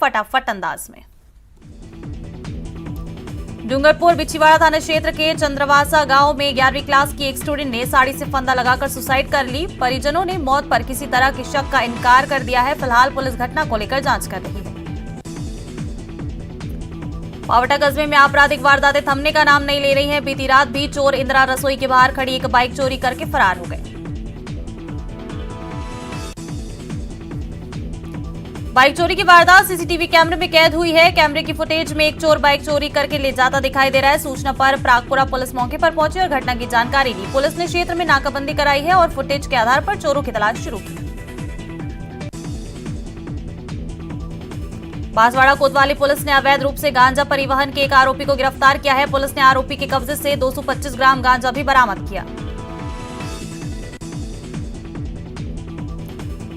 फटाफट अंदाज में। डूंगरपुर बिछीवाड़ा थाना क्षेत्र के चंद्रवासा गांव में 11वीं क्लास की एक स्टूडेंट ने साड़ी से फंदा लगाकर सुसाइड कर ली। परिजनों ने मौत पर किसी तरह के शक का इनकार कर दिया है। फिलहाल पुलिस घटना को लेकर जांच कर रही है। पावटा कस्बे में आपराधिक वारदातें थमने का नाम नहीं ले रही हैं। बीती रात भी चोर इंदिरा रसोई के बाहर खड़ी एक बाइक चोरी करके फरार हो गए। बाइक चोरी की वारदात सीसीटीवी कैमरे में कैद हुई है। कैमरे की फुटेज में एक चोर बाइक चोरी करके ले जाता दिखाई दे रहा है। सूचना पर प्रागपुरा पुलिस मौके पर पहुंची और घटना की जानकारी दी। पुलिस ने क्षेत्र में नाकाबंदी कराई है और फुटेज के आधार पर चोरों की तलाश शुरू की। बांसवाड़ा कोतवाली पुलिस ने अवैध रूप से गांजा परिवहन के एक आरोपी को गिरफ्तार किया है। पुलिस ने आरोपी के कब्जे से 225 ग्राम गांजा भी बरामद किया।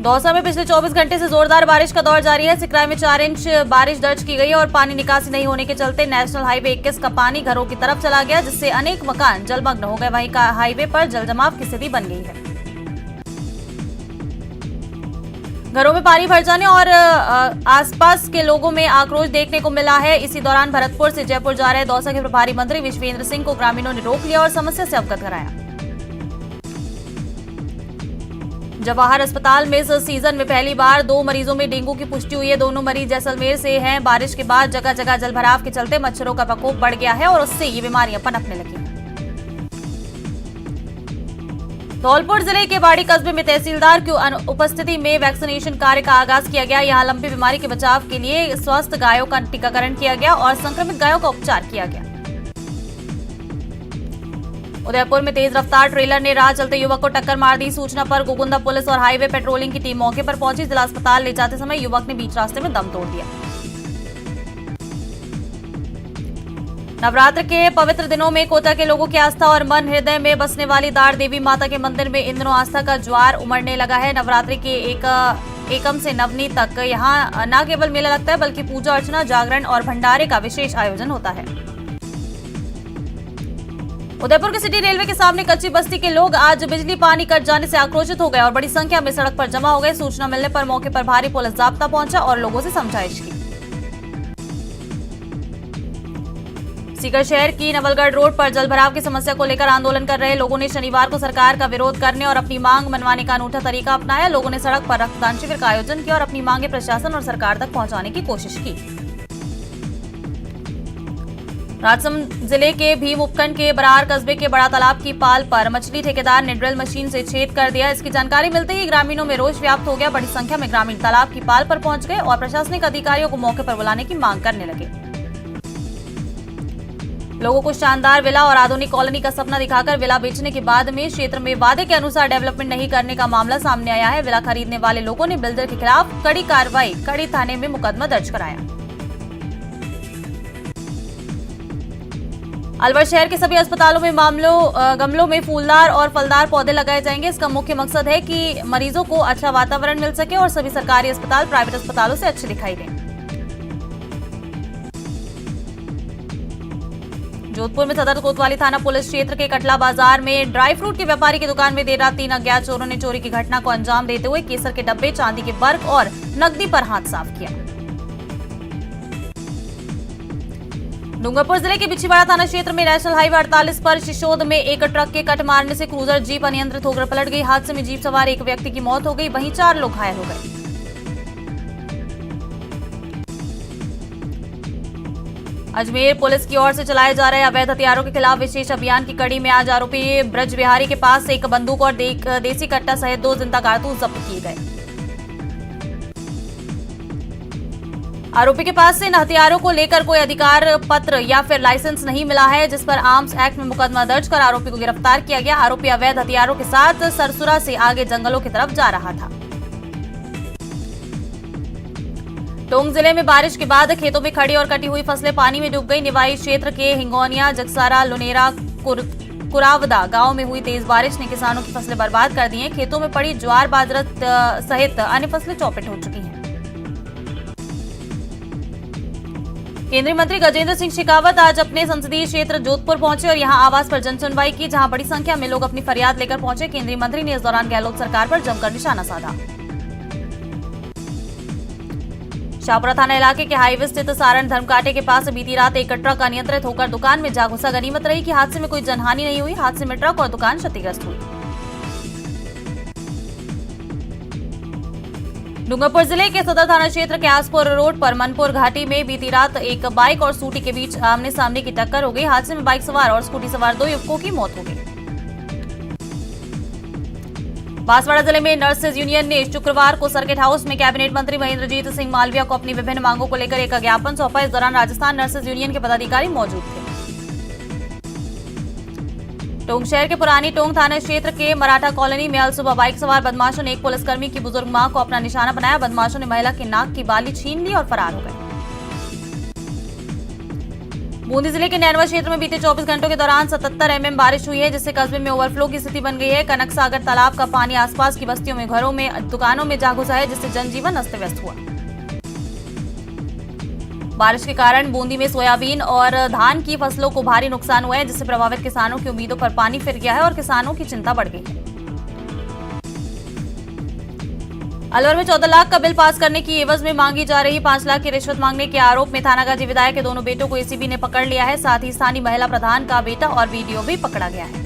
दौसा में पिछले 24 घंटे से जोरदार बारिश का दौर जारी है। सिकराई में 4 इंच बारिश दर्ज की गई और पानी निकासी नहीं होने के चलते नेशनल हाईवे 21 का पानी घरों की तरफ चला गया, जिससे अनेक मकान जलमग्न हो गए। वहीं हाईवे पर जलजमाव की स्थिति बन गई है। घरों में पानी भर जाने और आसपास के लोगों में आक्रोश देखने को मिला है। इसी दौरान भरतपुर से जयपुर जा रहे दौसा के प्रभारी मंत्री विश्वेंद्र सिंह को ग्रामीणों ने रोक लिया और समस्या से अवगत कराया। जवाहर अस्पताल में इस सीजन में पहली बार 2 मरीजों में डेंगू की पुष्टि हुई है। दोनों मरीज जैसलमेर से हैं। बारिश के बाद जगह जगह जलभराव के चलते मच्छरों का प्रकोप बढ़ गया है और उससे ये बीमारियां पनपने लगी। धौलपुर जिले के बाड़ी कस्बे में तहसीलदार की उपस्थिति में वैक्सीनेशन कार्य का आगाज किया गया। यहां लंबी बीमारी के बचाव के लिए स्वस्थ गायों का टीकाकरण किया गया और संक्रमित गायों का उपचार किया गया। उदयपुर में तेज रफ्तार ट्रेलर ने राह चलते युवक को टक्कर मार दी। सूचना पर गोकुंदा पुलिस और हाईवे पेट्रोलिंग की टीम मौके पर पहुंची। जिला अस्पताल ले जाते समय युवक ने बीच रास्ते में दम तोड़ दिया। नवरात्र के पवित्र दिनों में कोटा के लोगों की आस्था और मन हृदय में बसने वाली दार देवी माता के मंदिर में इन दिनों आस्था का ज्वार उमड़ने लगा है। नवरात्रि के एकम से नवमी तक यहाँ न केवल मेला लगता है बल्कि पूजा अर्चना, जागरण और भंडारे का विशेष आयोजन होता है। उदयपुर के सिटी रेलवे के सामने कच्ची बस्ती के लोग आज बिजली पानी कट जाने से आक्रोशित हो गए और बड़ी संख्या में सड़क पर जमा हो गए। सूचना मिलने पर मौके पर भारी पुलिस जाब्ता पहुंचा और लोगों से समझाइश की। सीकर शहर की नवलगढ़ रोड पर जलभराव की समस्या को लेकर आंदोलन कर रहे लोगों ने शनिवार को सरकार का विरोध करने और अपनी मांग मनवाने का अनूठा तरीका अपनाया। लोगों ने सड़क पर रक्तदान शिविर का आयोजन किया और अपनी मांगे प्रशासन और सरकार तक पहुंचाने की कोशिश की। राजसमंद जिले के भीम उपखंड के बरार कस्बे के बड़ा तालाब की पाल पर मछली ठेकेदार ने ड्रिल मशीन से छेद कर दिया। इसकी जानकारी मिलते ही ग्रामीणों में रोष व्याप्त हो गया। बड़ी संख्या में ग्रामीण तालाब की पाल पर पहुंच गए और प्रशासनिक अधिकारियों को मौके पर बुलाने की मांग करने लगे। लोगों को शानदार विला और आधुनिक कॉलोनी का सपना दिखाकर विला बेचने के बाद में क्षेत्र में वादे के अनुसार डेवलपमेंट नहीं करने का मामला सामने आया है। विला खरीदने वाले लोगों ने बिल्डर के खिलाफ कड़ी कार्रवाई कड़ी थाने में मुकदमा दर्ज कराया। अलवर शहर के सभी अस्पतालों में गमलों में फूलदार और फलदार पौधे लगाए जाएंगे। इसका मुख्य मकसद है कि मरीजों को अच्छा वातावरण मिल सके और सभी सरकारी अस्पताल प्राइवेट अस्पतालों से अच्छे दिखाई दें। जोधपुर में सदर कोतवाली थाना पुलिस क्षेत्र के कटला बाजार में ड्राई फ्रूट के व्यापारी की दुकान में देर रात 3 अज्ञात चोरों ने चोरी की घटना को अंजाम देते हुए केसर के डब्बे, चांदी के बर्फ और नकदी पर हाथ साफ किया। डूंगरपुर जिले के बिछीवाड़ा थाना क्षेत्र में नेशनल हाईवे 48 पर शिशोद में एक ट्रक के कट मारने से क्रूजर जीप अनियंत्रित होकर पलट गई। हादसे में जीप सवार एक व्यक्ति की मौत हो गई, वहीं 4 लोग घायल हो गए। अजमेर पुलिस की ओर से चलाए जा रहे अवैध हथियारों के खिलाफ विशेष अभियान की कड़ी में आज आरोपी ब्रज बिहारी के पास से एक बंदूक और देसी कट्टा सहित 2 जिंदा कारतूस जब्त किए गए। आरोपी के पास से इन हथियारों को लेकर कोई अधिकार पत्र या फिर लाइसेंस नहीं मिला है, जिस पर आर्म्स एक्ट में मुकदमा दर्ज कर आरोपी को गिरफ्तार किया गया। आरोपी अवैध हथियारों के साथ सरसुरा से आगे जंगलों की तरफ जा रहा था। टोंक जिले में बारिश के बाद खेतों में खड़ी और कटी हुई फसलें पानी में डूब गई। निवाई क्षेत्र के हिंगोनिया, जगसारा, लुनेरा, कुरावदा गांव में हुई तेज बारिश ने किसानों की फसलें बर्बाद कर दी हैं। खेतों में पड़ी ज्वार, बाजरा सहित अन्य फसलें चौपट हो चुकी हैं। केंद्रीय मंत्री गजेंद्र सिंह शेखावत आज अपने संसदीय क्षेत्र जोधपुर पहुंचे और यहां आवास पर जनसुनवाई की, जहां बड़ी संख्या में लोग अपनी फरियाद लेकर पहुंचे। केंद्रीय मंत्री ने इस दौरान गहलोत सरकार पर जमकर निशाना साधा। शाहपुरा थाना इलाके के हाईवे स्थित सारण धर्मकाटे के पास बीती रात एक ट्रक अनियंत्रित होकर दुकान में जा घुसा। गनीमत रही कि हादसे में कोई जनहानि नहीं हुई। हादसे में ट्रक और दुकान क्षतिग्रस्त हुई। डूंगरपुर जिले के सदर थाना क्षेत्र के आसपुर रोड पर मनपुर घाटी में बीती रात एक बाइक और स्कूटी के बीच आमने सामने की टक्कर हो गई। हादसे में बाइक सवार और स्कूटी सवार 2 युवकों की मौत हो गई। बांसवाड़ा जिले में नर्सेज यूनियन ने शुक्रवार को सर्किट हाउस में कैबिनेट मंत्री महेंद्रजीत सिंह मालविया को अपनी विभिन्न मांगों को लेकर एक ज्ञापन सौंपा। इस दौरान राजस्थान नर्सेज यूनियन के पदाधिकारी मौजूद थे। टोंक शहर के पुरानी टोंक थाना क्षेत्र के मराठा कॉलोनी में अलसुबह बाइक सवार बदमाशों ने एक पुलिसकर्मी की बुजुर्ग मां को अपना निशाना बनाया। बदमाशों ने महिला की नाक की बाली छीन ली और फरार हो गए। बूंदी जिले के नैनवा क्षेत्र में बीते 24 घंटों के दौरान 77 mm बारिश हुई है, जिससे कस्बे में ओवरफ्लो की स्थिति बन गई है। कनक सागर तालाब का पानी आसपास की बस्तियों में, घरों में, दुकानों में जा घुसा है, जिससे जनजीवन अस्त व्यस्त हुआ। बारिश के कारण बूंदी में सोयाबीन और धान की फसलों को भारी नुकसान हुआ है, जिससे प्रभावित किसानों की उम्मीदों पर पानी फिर गया है और किसानों की चिंता बढ़ गई है। अलवर में 14 लाख का बिल पास करने की एवज में मांगी जा रही 5 लाख की रिश्वत मांगने के आरोप में थानागाजी विधायक के दोनों बेटों को एसीबी ने पकड़ लिया है। साथ ही स्थानीय महिला प्रधान का बेटा और वीडियो भी पकड़ा गया है।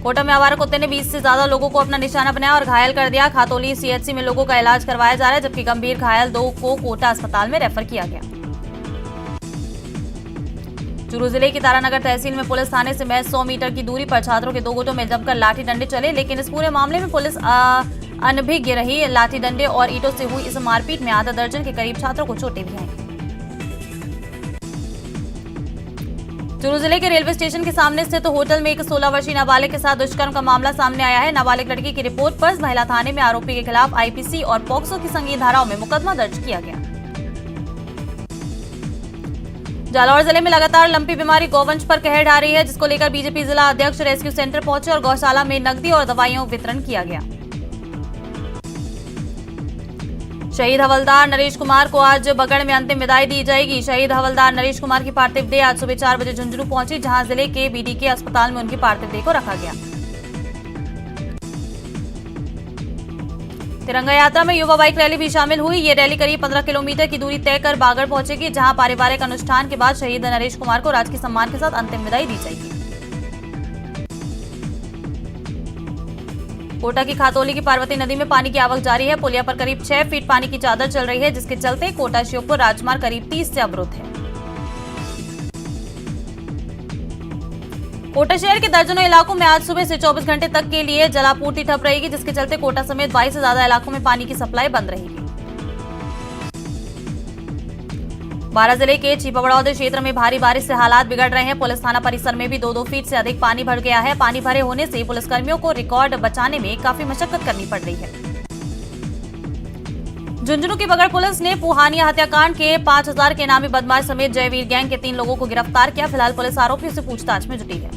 कोटा में आवारा कुत्ते ने 20 से ज्यादा लोगों को अपना निशाना बनाया और घायल कर दिया। खातौली सीएचसी में लोगों का इलाज करवाया जा रहा है, जबकि गंभीर घायल 2 को कोटा अस्पताल में रेफर किया गया। चूरू जिले की तारानगर तहसील में पुलिस थाने से महज 100 मीटर की दूरी पर छात्रों के 2 गुटों में जमकर लाठी डंडे चले, लेकिन इस पूरे मामले में पुलिस अनभिज्ञ रही। लाठी डंडे और ईंटों से हुई इस मारपीट में आधा दर्जन के करीब छात्रों को चोटें भी आई। चूरू जिले के रेलवे स्टेशन के सामने स्थित होटल में एक 16 वर्षीय नाबालिग के साथ दुष्कर्म का मामला सामने आया है। नाबालिग लड़की की रिपोर्ट पर महिला थाने में आरोपी के खिलाफ आईपीसी और पॉक्सो की संगीन धाराओं में मुकदमा दर्ज किया गया। जालौर जिले में लगातार लंपी बीमारी गौवंश पर कहर ढा रही है, जिसको लेकर बीजेपी जिला अध्यक्ष रेस्क्यू सेंटर पहुंचे और गौशाला में नकदी और दवाइयों वितरण किया गया। शहीद हवलदार नरेश कुमार को आज बगड़ में अंतिम विदाई दी जाएगी। शहीद हवलदार नरेश कुमार की पार्थिव देह आज सुबह 4 बजे झुंझुनू पहुंची, जहां जिले के बीडीके अस्पताल में उनकी पार्थिव देह को रखा गया। तिरंगा यात्रा में युवा बाइक रैली भी शामिल हुई। ये रैली करीब 15 किलोमीटर की दूरी तय कर बागड़ पहुंचेगी, जहां पारिवारिक अनुष्ठान के बाद शहीद नरेश कुमार को राजकीय सम्मान के साथ अंतिम विदाई दी जाएगी। कोटा की खातौली की पार्वती नदी में पानी की आवक जारी है। पुलिया पर करीब 6 फीट पानी की चादर चल रही है, जिसके चलते कोटा श्योपुर राजमार्ग करीब 30 से अवरुद्ध है। कोटा शहर के दर्जनों इलाकों में आज सुबह से 24 घंटे तक के लिए जलापूर्ति ठप रहेगी, जिसके चलते कोटा समेत 22 से ज्यादा इलाकों में पानी की सप्लाई बंद रहेगी। बारां जिले के चीपाबड़ौद क्षेत्र में भारी बारिश से हालात बिगड़ रहे हैं। पुलिस थाना परिसर में भी 2-2 फीट से अधिक पानी भर गया है। पानी भरे होने से पुलिसकर्मियों को रिकॉर्ड बचाने में काफी मशक्कत करनी पड़ रही है। झुंझुनू की बगड़ पुलिस ने पुहानिया हत्याकांड के 5000 के इनामी बदमाश समेत जयवीर गैंग के 3 लोगों को गिरफ्तार किया। फिलहाल पुलिस आरोपियों से पूछताछ में जुटी है।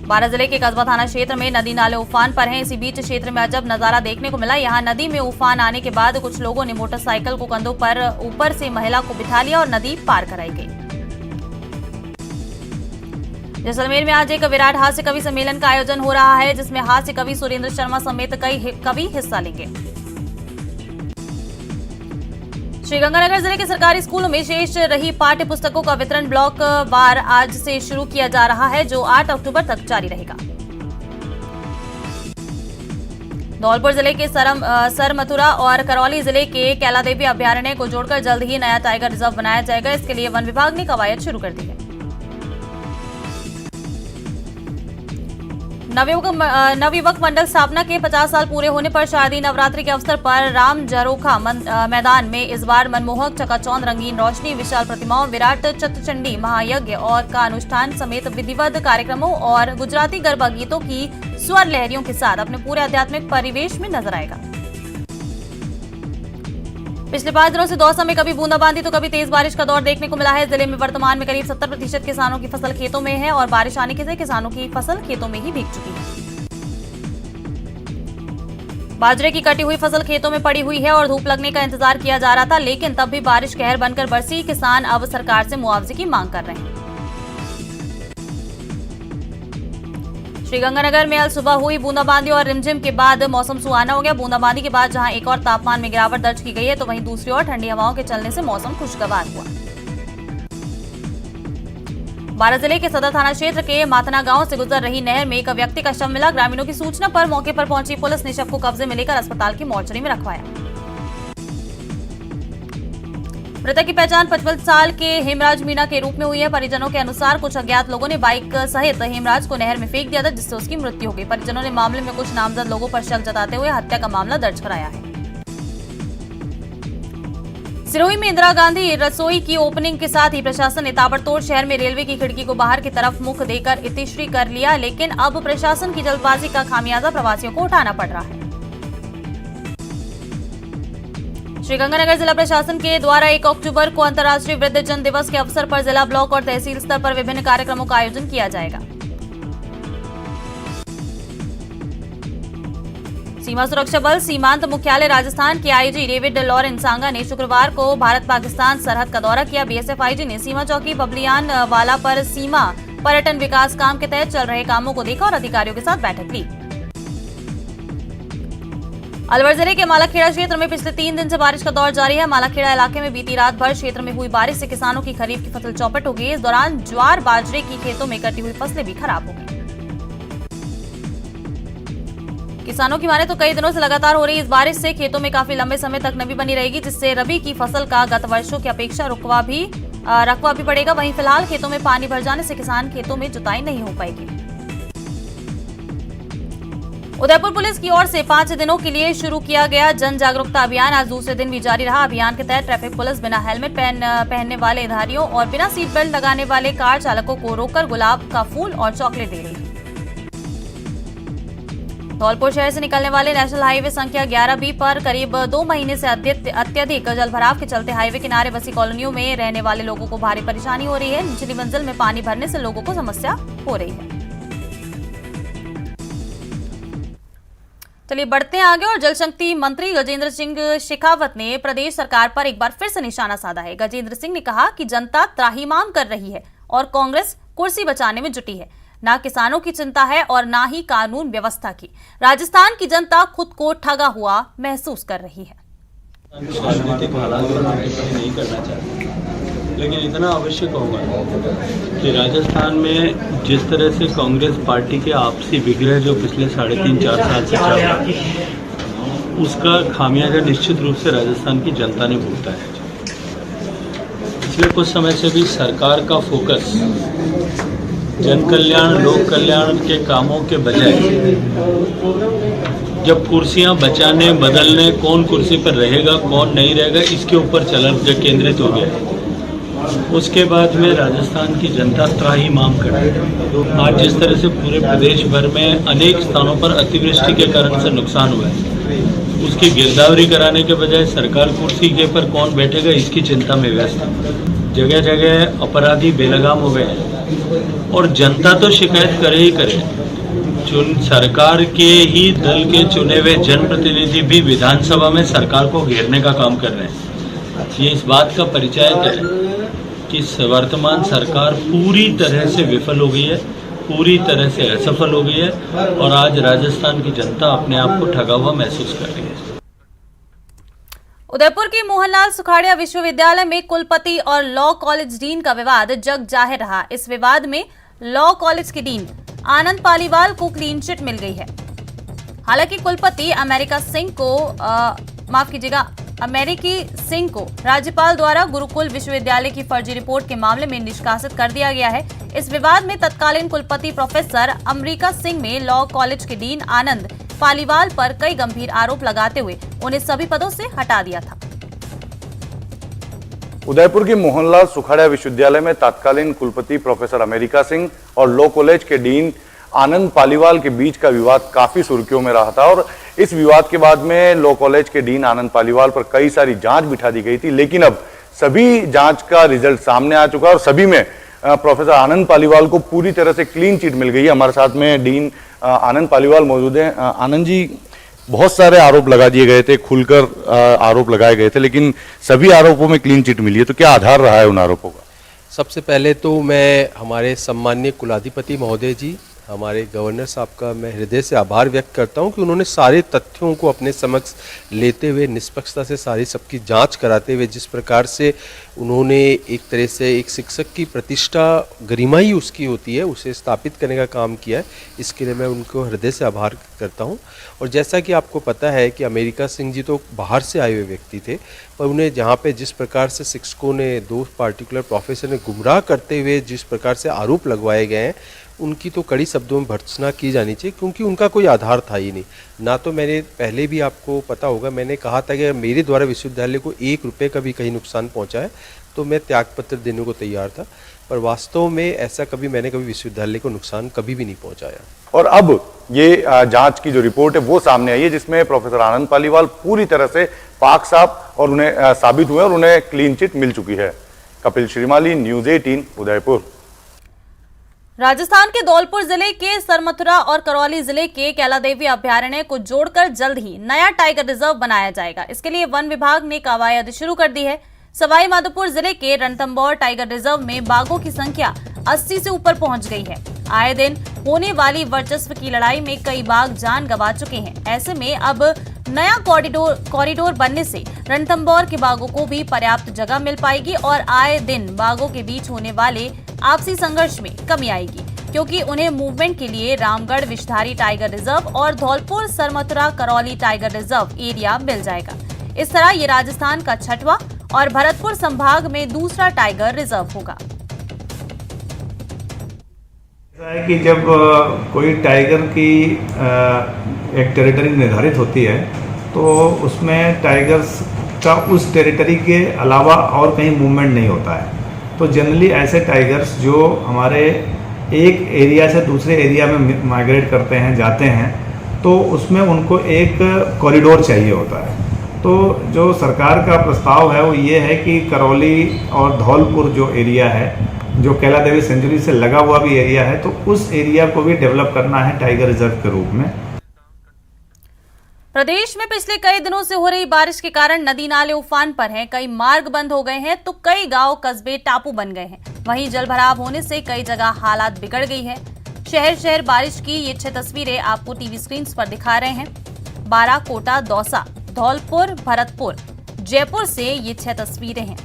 बारां जिले के कस्बा थाना क्षेत्र में नदी नाले उफान पर हैं। इसी बीच क्षेत्र में अजब नजारा देखने को मिला। यहां नदी में उफान आने के बाद कुछ लोगों ने मोटरसाइकिल को कंधों पर ऊपर से महिला को बिठा लिया और नदी पार कराई गई। जैसलमेर में आज एक विराट हास्य कवि सम्मेलन का आयोजन हो रहा है, जिसमें हास्य कवि सुरेंद्र शर्मा समेत कई कवि हिस्सा लेंगे। श्रीगंगानगर जिले के सरकारी स्कूलों में शेष रही पाठ्य पुस्तकों का वितरण ब्लॉक वार आज से शुरू किया जा रहा है, जो 8 अक्टूबर तक जारी रहेगा। धौलपुर जिले के सरमथुरा और करौली जिले के कैलादेवी अभयारण्य को जोड़कर जल्द ही नया टाइगर रिजर्व बनाया जाएगा। इसके लिए वन विभाग ने कवायद शुरू कर दी है। नवयुवक मंडल स्थापना के 50 साल पूरे होने पर शारदीय नवरात्रि के अवसर पर राम झरोखा मैदान में इस बार मनमोहक चकाचौंध रंगीन रोशनी, विशाल प्रतिमाओं, विराट चतुर्चंडी महायज्ञ और का अनुष्ठान समेत विधिवत कार्यक्रमों और गुजराती गरबा गीतों की स्वर लहरियों के साथ अपने पूरे आध्यात्मिक परिवेश में नजर आएगा। पिछले 5 दिनों से दौसा में कभी बूंदाबांदी तो कभी तेज बारिश का दौर देखने को मिला है। जिले में वर्तमान में करीब 70% किसानों की फसल खेतों में है और बारिश आने से किसानों की फसल खेतों में ही भीग चुकी है। बाजरे की कटी हुई फसल खेतों में पड़ी हुई है और धूप लगने का इंतजार किया जा रहा था, लेकिन तब भी बारिश कहर बनकर बरसी। किसान अब सरकार से मुआवजे की मांग कर रहे हैं। श्रीगंगानगर में आज सुबह हुई बूंदाबांदी और रिमझिम के बाद मौसम सुहाना हो गया। बूंदाबांदी के बाद जहां एक और तापमान में गिरावट दर्ज की गई है, तो वहीं दूसरी ओर ठंडी हवाओं के चलने से मौसम खुशगवार हुआ। बारां जिले के सदर थाना क्षेत्र के मातना गांव से गुजर रही नहर में एक व्यक्ति का शव मिला। ग्रामीणों की सूचना पर मौके पर पहुंची पुलिस ने शव को कब्जे में लेकर अस्पताल की मोर्चरी में रखवाया। मृतक की पहचान 55 साल के हेमराज मीणा के रूप में हुई है। परिजनों के अनुसार कुछ अज्ञात लोगों ने बाइक सहित हेमराज को नहर में फेंक दिया था, जिससे उसकी मृत्यु हो गई। परिजनों ने मामले में कुछ नामजद लोगों पर शक जताते हुए हत्या का मामला दर्ज कराया है। सिरोही में इंदिरा गांधी रसोई की ओपनिंग के साथ ही प्रशासन ने ताबड़तोड़ शहर में रेलवे की खिड़की को बाहर की तरफ मुख देकर इतिश्री कर लिया, लेकिन अब प्रशासन की जल्दबाजी का खामियाजा प्रवासियों को उठाना पड़ रहा है। श्रीगंगानगर जिला प्रशासन के द्वारा 1 अक्टूबर को अंतर्राष्ट्रीय वृद्धजन दिवस के अवसर पर जिला, ब्लॉक और तहसील स्तर पर विभिन्न कार्यक्रमों का आयोजन किया जाएगा। सीमा सुरक्षा बल सीमांत मुख्यालय राजस्थान के आईजी डेविड लॉरेंस सांगा ने शुक्रवार को भारत पाकिस्तान सरहद का दौरा किया। बीएसएफ आईजी ने सीमा चौकी बबलियान वाला पर सीमा पर्यटन विकास काम के तहत चल रहे कामों को देखा और अधिकारियों के साथ बैठक ली। अलवर जिले के मालाखेड़ा क्षेत्र में पिछले 3 दिन से बारिश का दौर जारी है। मालाखेड़ा इलाके में बीती रात भर क्षेत्र में हुई बारिश से किसानों की खरीफ की फसल चौपट हो गई। इस दौरान ज्वार बाजरे की खेतों में कटी हुई फसलें भी खराब हो गई। किसानों की माने तो कई दिनों से लगातार हो रही इस बारिश से खेतों में काफी लंबे समय तक नमी बनी रहेगी, जिससे रबी की फसल का गत वर्षों की अपेक्षा रकबा भी पड़ेगा। वहीं फिलहाल खेतों में पानी भर जाने से किसान खेतों में जुताई नहीं हो पाएगी। उदयपुर पुलिस की ओर से 5 दिनों के लिए शुरू किया गया जन जागरूकता अभियान आज दूसरे दिन भी जारी रहा। अभियान के तहत ट्रैफिक पुलिस बिना हेलमेट पहनने वाले धारियों और बिना सीट बेल्ट लगाने वाले कार चालकों को रोककर गुलाब का फूल और चॉकलेट दे रही है। धौलपुर शहर से निकलने वाले नेशनल हाईवे संख्या 11B पर करीब 2 महीने से अत्यधिक जलभराव के चलते हाईवे किनारे बसी कॉलोनियों में रहने वाले लोगों को भारी परेशानी हो रही है। निचली मंजिल में पानी भरने से लोगों को समस्या हो रही है। चलिए बढ़ते हैं आगे और जल शक्ति मंत्री गजेंद्र सिंह शेखावत ने प्रदेश सरकार पर एक बार फिर से निशाना साधा है। गजेंद्र सिंह ने कहा कि जनता त्राहिमाम कर रही है और कांग्रेस कुर्सी बचाने में जुटी है। ना किसानों की चिंता है और ना ही कानून व्यवस्था की। राजस्थान की जनता खुद को ठगा हुआ महसूस कर रही है। राजनीतिक हालात नहीं करना चाहते, लेकिन इतना आवश्यक होगा कि राजस्थान में जिस तरह से कांग्रेस पार्टी के आपसी विग्रह जो पिछले 3.5-4 साल से चल रहा है, उसका खामियाजा निश्चित रूप से राजस्थान की जनता ने भुगता है। पिछले कुछ समय से भी सरकार का फोकस जन कल्याण, लोक कल्याण के कामों के बजाय जब कुर्सियां बचाने, बदलने, कौन कुर्सी पर रहेगा, कौन नहीं रहेगा, इसके ऊपर केंद्रित हो गया है। उसके बाद में राजस्थान की जनता त्राहिमाम कर रही है। आज जिस तरह से पूरे प्रदेश भर में अनेक स्थानों पर अतिवृष्टि के कारण से नुकसान हुआ है, उसकी गिरदावरी कराने के बजाय सरकार कुर्सी के पर कौन बैठेगा इसकी चिंता में व्यस्त है। जगह जगह अपराधी बेलगाम हो गए हैं और जनता तो शिकायत करे ही करे। सरकार के ही दल के चुने हुए जनप्रतिनिधि भी विधानसभा में सरकार को घेरने का काम कर रहे हैं। ये इस बात का परिचय है कि वर्तमान सरकार पूरी तरह से विफल हो गई है, पूरी तरह से असफल हो गई है और आज राजस्थान की जनता अपने आप को ठगा हुआ महसूस कर रही है। उदयपुर की मोहनलाल सुखाड़िया विश्वविद्यालय में कुलपति और लॉ कॉलेज डीन का विवाद जग जाहिर रहा। इस विवाद में लॉ कॉलेज के डीन आनंद पालीवाल को क्लीन चिट मिल गई है। हालांकि कुलपति अमेरिकी सिंह को राज्यपाल द्वारा गुरुकुल विश्वविद्यालय की फर्जी रिपोर्ट के मामले में निष्कासित कर दिया गया है। इस विवाद में तत्कालीन कुलपति प्रोफेसर अमरीका सिंह में लॉ कॉलेज के डीन आनंद पालीवाल पर कई गंभीर आरोप लगाते हुए उन्हें सभी पदों से हटा दिया था। उदयपुर की मोहनलाल सुखाड़िया विश्वविद्यालय में तत्कालीन कुलपति प्रोफेसर अमेरिका सिंह और लॉ कॉलेज के डीन आनंद पालीवाल के बीच का विवाद काफी सुर्खियों में रहा था और इस विवाद के बाद में लॉ कॉलेज के डीन आनंद पालीवाल पर कई सारी जांच बिठा दी गई थी, लेकिन अब सभी जांच का रिजल्ट सामने आ चुका है और सभी में प्रोफेसर आनंद पालीवाल को पूरी तरह से क्लीन चिट मिल गई है। हमारे साथ में डीन आनंद पालीवाल मौजूद हैं। आनंद जी, बहुत सारे आरोप लगा दिए गए थे, खुलकर आरोप लगाए गए थे, लेकिन सभी आरोपों में क्लीन चिट मिली है, तो क्या आधार रहा है उन आरोपों का? सबसे पहले तो मैं हमारे सम्माननीय कुलाधिपति महोदय जी हमारे गवर्नर साहब का मैं हृदय से आभार व्यक्त करता हूं कि उन्होंने सारे तथ्यों को अपने समक्ष लेते हुए निष्पक्षता से सारी सबकी जांच कराते हुए जिस प्रकार से उन्होंने एक तरह से एक शिक्षक की प्रतिष्ठा गरिमा ही उसकी होती है उसे स्थापित करने का काम किया है। इसके लिए मैं उनको हृदय से आभार करता हूं। और जैसा कि आपको पता है कि अमेरिका सिंह जी तो बाहर से आए हुए व्यक्ति थे, पर उन्हें जहाँ पे जिस प्रकार से शिक्षकों ने 2 पार्टिकुलर प्रोफेसर ने गुमराह करते हुए जिस प्रकार से आरोप लगवाए गए हैं, उनकी तो कड़ी शब्दों में भर्त्सना की जानी चाहिए, क्योंकि उनका कोई आधार था ही नहीं। ना तो मैंने पहले भी आपको पता होगा मैंने कहा था कि मेरे द्वारा विश्वविद्यालय को 1 रुपये का भी कहीं नुकसान पहुंचा है तो मैं त्यागपत्र देने को तैयार था, पर वास्तव में ऐसा मैंने कभी विश्वविद्यालय को नुकसान कभी भी नहीं पहुंचाया। और अब ये जांच की जो रिपोर्ट है वो सामने आई है जिसमें प्रोफेसर आनंद पालीवाल पूरी तरह से पाक साफ और उन्हें साबित हुए और उन्हें क्लीन चिट मिल चुकी है। कपिल श्रीमाली, न्यूज़ 18, उदयपुर। राजस्थान के धौलपुर जिले के सरमथुरा और करौली जिले के कैलादेवी अभयारण्य को जोड़कर जल्द ही नया टाइगर रिजर्व बनाया जाएगा। इसके लिए वन विभाग ने कवायद शुरू कर दी है। सवाई माधोपुर जिले के रणथंभौर टाइगर रिजर्व में बाघों की संख्या 80 से ऊपर पहुंच गई है। आए दिन होने वाली वर्चस्व की लड़ाई में कई बाघ जान गंवा चुके हैं। ऐसे में अब नया कॉरिडोर बनने से रणथंभौर के बाघों को भी पर्याप्त जगह मिल पाएगी और आए दिन बाघों के बीच होने वाले आपसी संघर्ष में कमी आएगी, क्योंकि उन्हें मूवमेंट के लिए रामगढ़ विषधारी टाइगर रिजर्व और Dholpur Sarmathura Karauli tiger reserve area मिल जाएगा। इस तरह ये राजस्थान का 6वां और भरतपुर संभाग में दूसरा टाइगर रिजर्व होगा। ऐसा है कि जब कोई टाइगर की एक टेरिटरी निर्धारित होती है तो उसमें टाइगर्स का उस टेरिटरी के अलावा और कहीं मूवमेंट नहीं होता है। तो जनरली ऐसे टाइगर्स जो हमारे एक एरिया से दूसरे एरिया में माइग्रेट करते हैं, जाते हैं, तो उसमें उनको एक कॉरिडोर चाहिए होता है। तो जो सरकार का प्रस्ताव है वो ये है कि करौली और धौलपुर जो एरिया है, जो कैलादेवी सेंचुरी से लगा हुआ भी एरिया है, तो उस एरिया को भी डेवलप करना है टाइगर रिजर्व के रूप में। प्रदेश में पिछले कई दिनों से हो रही बारिश के कारण नदी नाले उफान पर हैं, कई मार्ग बंद हो गए हैं तो कई गांव कस्बे टापू बन गए हैं। वहीं जलभराव होने से कई जगह हालात बिगड़ गई है। शहर शहर बारिश की ये 6 तस्वीरें आपको टीवी स्क्रीन पर दिखा रहे हैं। बारा, कोटा, दौसा, धौलपुर, भरतपुर, जयपुर से ये 6 तस्वीरें हैं।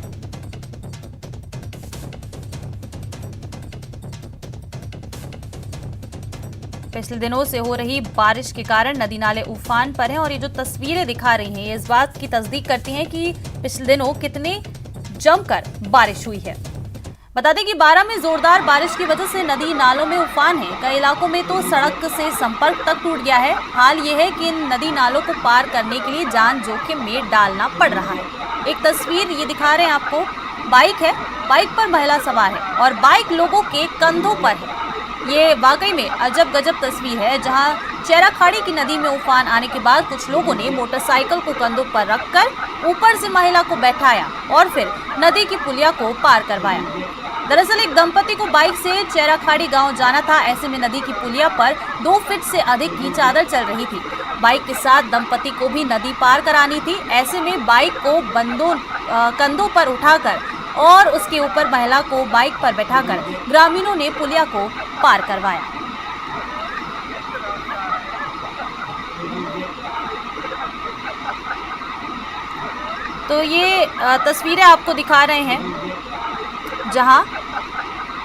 पिछले दिनों से हो रही बारिश के कारण नदी नाले उफान पर हैं और ये जो तस्वीरें दिखा रही हैं ये इस बात की तस्दीक करती हैं कि पिछले दिनों कितने जमकर बारिश हुई है। बता दें कि बारा में जोरदार बारिश की वजह से नदी नालों में उफान है। कई इलाकों में तो सड़क से संपर्क तक टूट गया है। हाल ये है कि इन नदी नालों को पार करने के लिए जान जोखिम में डालना पड़ रहा है। एक तस्वीर ये दिखा रहे हैं आपको, बाइक है, बाइक पर महिला सवार है और बाइक लोगों के कंधों पर है। ये वाकई में अजब गजब तस्वीर है, जहां चेराखाड़ी की नदी में उफान आने के बाद कुछ लोगों ने मोटरसाइकिल को कंधों पर रखकर ऊपर से महिला को बैठाया और फिर नदी की पुलिया को पार करवाया। दरअसल एक दंपति को बाइक से चेराखाड़ी गांव जाना था। ऐसे में नदी की पुलिया पर 2 फीट से अधिक की चादर चल रही थी। बाइक के साथ दंपति को भी नदी पार करानी थी। ऐसे में बाइक को कंधों पर उठाकर और उसके ऊपर महिला को बाइक पर बैठाकर ग्रामीणों ने पुलिया को पार करवाया। तो ये तस्वीरें आपको दिखा रहे हैं जहां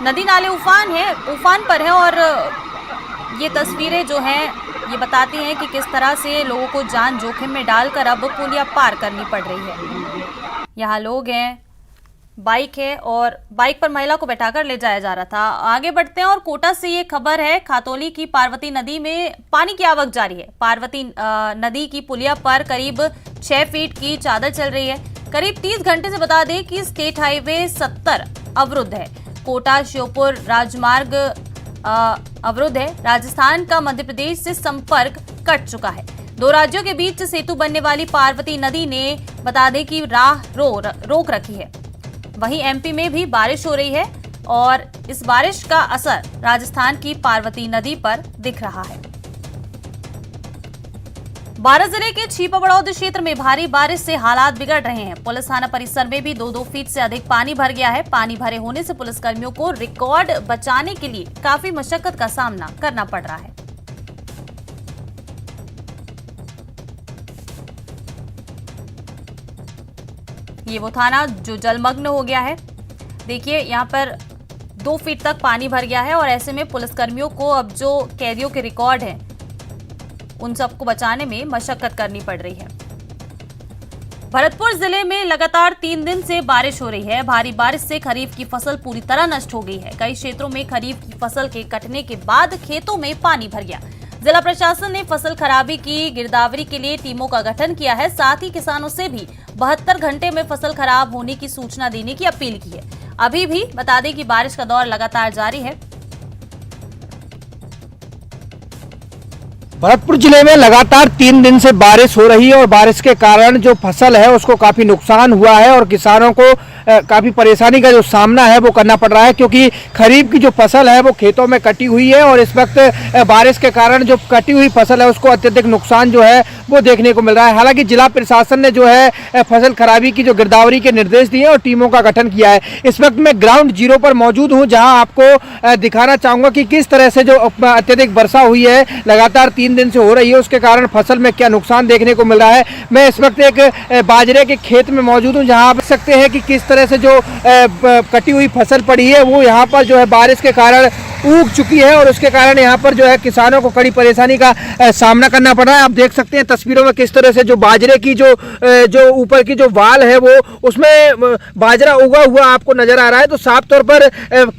नदी नाले उफान पर है और ये तस्वीरें जो हैं ये बताती हैं कि किस तरह से लोगों को जान जोखिम में डालकर अब पुलिया पार करनी पड़ रही है। यहाँ लोग हैं, बाइक है और बाइक पर महिला को बैठाकर ले जाया जा रहा था। आगे बढ़ते हैं और कोटा से ये खबर है, खातौली की पार्वती नदी में पानी की आवक जारी है। पार्वती नदी की पुलिया पर करीब 6 फीट की चादर चल रही है। करीब 30 घंटे से बता दें कि स्टेट हाईवे 70 अवरुद्ध है। कोटा श्योपुर राजमार्ग अवरुद्ध है। राजस्थान का मध्य प्रदेश से संपर्क कट चुका है। 2 राज्यों के बीच सेतु बनने वाली पार्वती नदी ने बता दें कि राह रोक रखी है। वहीं एमपी में भी बारिश हो रही है और इस बारिश का असर राजस्थान की पार्वती नदी पर दिख रहा है। बारां जिले के छीपा बड़ौद क्षेत्र में भारी बारिश से हालात बिगड़ रहे हैं। पुलिस थाना परिसर में भी 2-2 फीट से अधिक पानी भर गया है। पानी भरे होने से पुलिसकर्मियों को रिकॉर्ड बचाने के लिए काफी मशक्कत का सामना करना पड़ रहा है। ये वो थाना जो जलमग्न हो गया है। देखिए यहाँ पर 2 फीट तक पानी भर गया है और ऐसे में पुलिसकर्मियों को अब जो कैदियों के रिकॉर्ड हैं उन सबको बचाने में मशक्कत करनी पड़ रही है। भरतपुर जिले में लगातार 3 दिन से बारिश हो रही है। भारी बारिश से खरीफ की फसल पूरी तरह नष्ट हो गई है। कई क्षेत्रों में खरीफ की फसल के कटने के बाद खेतों में पानी भर गया। जिला प्रशासन ने फसल खराबी की गिरदावरी के लिए टीमों का गठन किया है। साथ ही किसानों से भी 72 घंटे में फसल खराब होने की सूचना देने की अपील की है। अभी भी बता दें कि बारिश का दौर लगातार जारी है। भरतपुर जिले में लगातार 3 दिन से बारिश हो रही है और बारिश के कारण जो फसल है उसको काफी नुकसान हुआ है और किसानों को काफी परेशानी का जो सामना है वो करना पड़ रहा है, क्योंकि खरीफ की जो फसल है वो खेतों में कटी हुई है और इस वक्त बारिश के कारण जो कटी हुई फसल है उसको अत्यधिक नुकसान जो है वो देखने को मिल रहा है। हालांकि जिला प्रशासन ने जो है फसल खराबी की जो गिरदावरी के निर्देश दिए और टीमों का गठन किया है। इस वक्त मैं ग्राउंड जीरो पर मौजूद हूँ, जहाँ आपको दिखाना चाहूंगा कि किस तरह से जो अत्यधिक वर्षा हुई है लगातार 3 दिन से हो रही है उसके कारण फसल में क्या नुकसान देखने को मिल रहा है। मैं इस वक्त एक बाजरे के खेत में मौजूद हूँ, जहाँ आप देख सकते हैं कि किस तरह से जो कटी हुई फसल पड़ी है वो यहाँ पर जो है बारिश के कारण उग चुकी है और उसके कारण यहाँ पर जो है किसानों को कड़ी परेशानी का सामना करना पड़ रहा है। आप देख सकते हैं तस्वीरों में किस तरह से जो बाजरे की जो ऊपर की जो वाल है वो उसमें बाजरा उगा हुआ आपको नजर आ रहा है। तो साफ तौर पर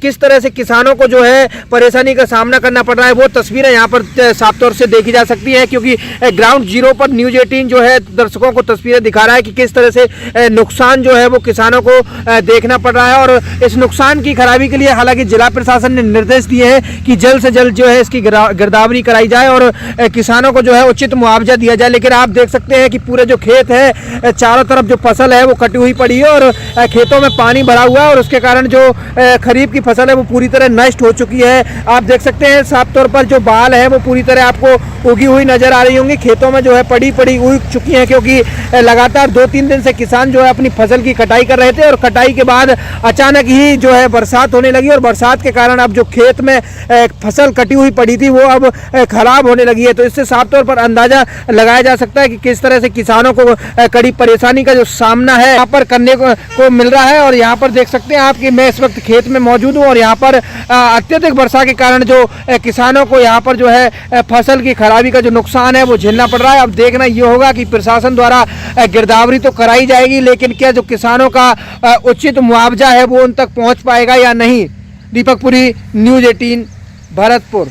किस तरह से किसानों को जो है परेशानी का सामना करना पड़ रहा है वो तस्वीरें यहाँ पर साफ तौर से देखी जा सकती है, क्योंकि ग्राउंड जीरो पर न्यूज 18 जो है दर्शकों को तस्वीरें दिखा रहा है कि किस तरह से नुकसान जो है वो किसानों को देखना पड़ रहा है। और इस नुकसान की खराबी के लिए हालांकि जिला प्रशासन ने निर्देश दिए हैं कि जल्द से जल्द जो है इसकी गिरदावरी कराई जाए और किसानों को जो है उचित मुआवजा दिया जाए। लेकिन आप देख सकते हैं कि पूरे जो खेत है चारों तरफ जो फसल है वो कटी हुई पड़ी है और खेतों में पानी भरा हुआ है और उसके कारण जो खरीफ की फसल है वो पूरी तरह नष्ट हो चुकी है। आप देख सकते हैं साफ तौर पर जो बाल है वो पूरी तरह आपको उगी हुई नजर आ रही होंगी, खेतों में जो है पड़ी उग चुकी है, क्योंकि लगातार 2-3 दिन से किसान जो है अपनी फसल की कटाई कर रहे थे और कटाई के बाद अचानक ही जो है बरसात होने लगी और बरसात के कारण अब जो खेत में फसल कटी हुई पड़ी थी वो अब खराब होने लगी है। तो इससे साफ तौर पर अंदाजा लगाया जा सकता है कि किस तरह से किसानों को कड़ी परेशानी का जो सामना है यहाँ पर करने को मिल रहा है। और यहाँ पर देख सकते हैं आप कि मैं इस वक्त खेत में मौजूद हूँ और यहाँ पर अत्यधिक वर्षा के कारण जो किसानों को यहाँ पर जो है फसल की खराबी का जो नुकसान है वो झेलना पड़ रहा है। अब देखना ये होगा कि प्रशासन द्वारा गिरदावरी तो कराई जाएगी, लेकिन क्या जो किसानों का उचित मुआवजा है वो उन तक पहुँच पाएगा या नहीं। दीपक पुरी, न्यूज 18, भरतपुर।